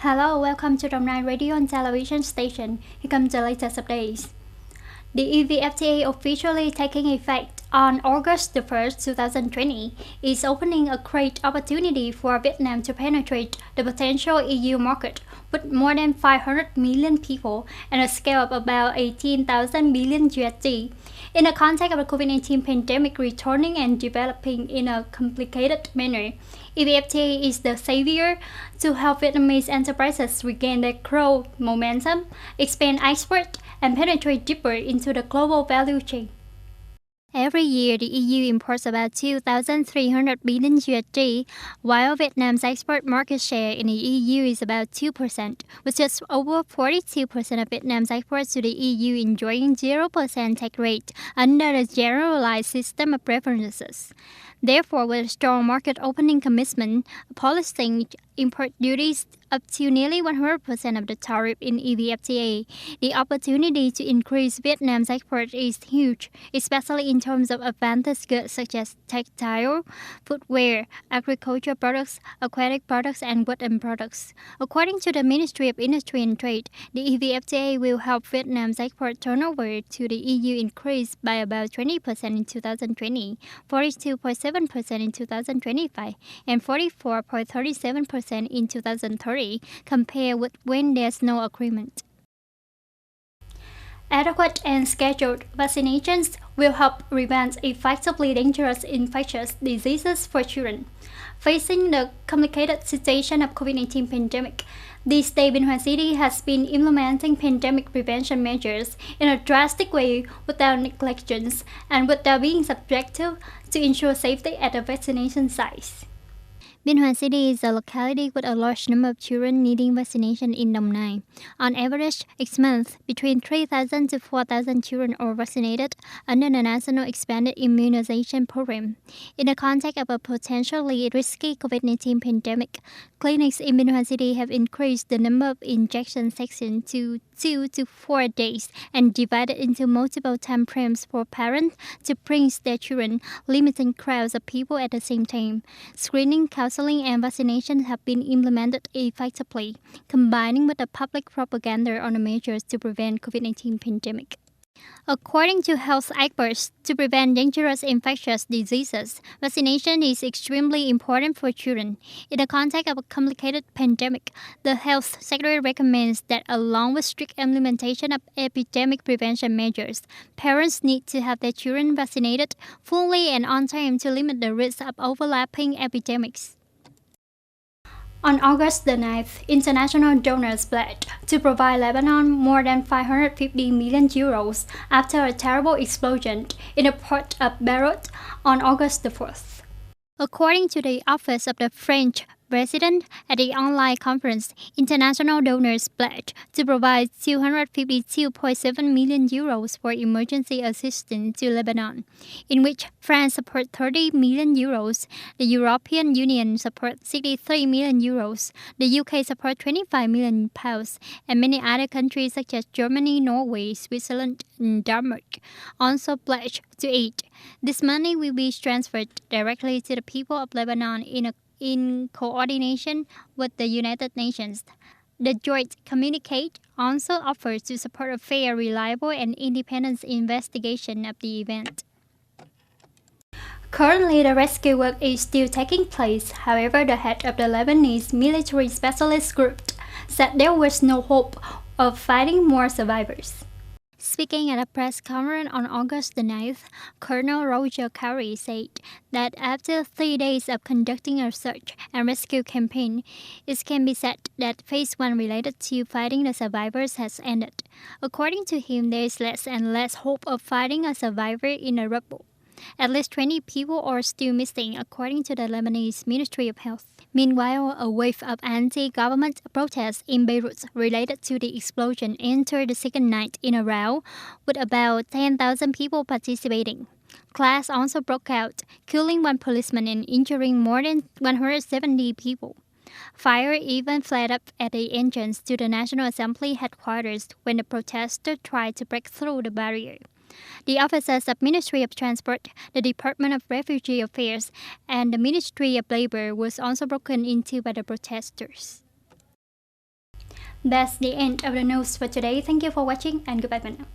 Hello, welcome to Đồng Nai Radio and Television Station. Here comes the latest updates. The EVFTA officially taking effect on August 1st, 2020 is opening a great opportunity for Vietnam to penetrate the potential EU market with more than 500 million people and a scale of about 18,000 billion USD. In the context of the COVID-19 pandemic returning and developing in a complicated manner, EVFTA is the savior to help Vietnamese enterprises regain their growth momentum, expand export, and penetrate deeper into the global value chain. Every year, the EU imports about 2,300 billion USD, while Vietnam's export market share in the EU is about 2%, with just over 42% of Vietnam's exports to the EU enjoying 0% tax rate under the generalized system of preferences. Therefore, with a strong market opening commitment, policing import duties up to nearly 100% of the tariff in EVFTA, the opportunity to increase Vietnam's export is huge, especially in terms of advanced goods such as textile, footwear, agricultural products, aquatic products, and wooden products. According to the Ministry of Industry and Trade, the EVFTA will help Vietnam's export turnover to the EU increase by about 20% in 2020, 42.7% in 2025, and 44.37% in 2030, compared with when there's no agreement. Adequate and scheduled vaccinations will help prevent effectively dangerous infectious diseases for children. Facing the complicated situation of COVID-19 pandemic, the state Binh Hoa City has been implementing pandemic prevention measures in a drastic way without negligence and without being subjective to ensure safety at the vaccination sites. Binh Hoa City is a locality with a large number of children needing vaccination in Đồng Nai. On average, each month, between 3,000 to 4,000 children are vaccinated under the National Expanded Immunization Program. In the context of a potentially risky COVID-19 pandemic, clinics in Binh Hoa City have increased the number of injection sections to 2 to 4 days and divided into multiple time frames for parents to bring their children, limiting crowds of people at the same time. Screening, counseling, and vaccination have been implemented effectively, combining with the public propaganda on the measures to prevent COVID-19 pandemic. According to health experts, to prevent dangerous infectious diseases, vaccination is extremely important for children. In the context of a complicated pandemic, the health sector recommends that along with strict implementation of epidemic prevention measures, parents need to have their children vaccinated fully and on time to limit the risk of overlapping epidemics. On August 9th, international donors pledged to provide Lebanon more than 550 million euros after a terrible explosion in the port of Beirut on August 4th. According to the Office of the French President, at the online conference, international donors pledged to provide 252.7 million euros for emergency assistance to Lebanon, in which France supports 30 million euros, the European Union supports 63 million euros, the UK supports 25 million pounds, and many other countries such as Germany, Norway, Switzerland, and Denmark also pledged to aid. This money will be transferred directly to the people of Lebanon in coordination with the United Nations. The joint communique also offers to support a fair, reliable, and independent investigation of the event. Currently, the rescue work is still taking place. However, the head of the Lebanese military specialist group said there was no hope of finding more survivors. Speaking at a press conference on August 9th, Colonel Roger Curry said that after 3 days of conducting a search and rescue campaign, it can be said that phase 1 related to finding the survivors has ended. According to him, there is less and less hope of finding a survivor in the rubble. At least 20 people are still missing, according to the Lebanese Ministry of Health. Meanwhile, a wave of anti-government protests in Beirut related to the explosion entered the second night in a row, with about 10,000 people participating. Clash also broke out, killing one policeman and injuring more than 170 people. Fire even flared up at the entrance to the National Assembly headquarters when the protesters tried to break through the barrier. The officers of Ministry of Transport, the Department of Refugee Affairs, and the Ministry of Labor was also broken into by the protesters. That's the end of the news for today. Thank you for watching and goodbye for now.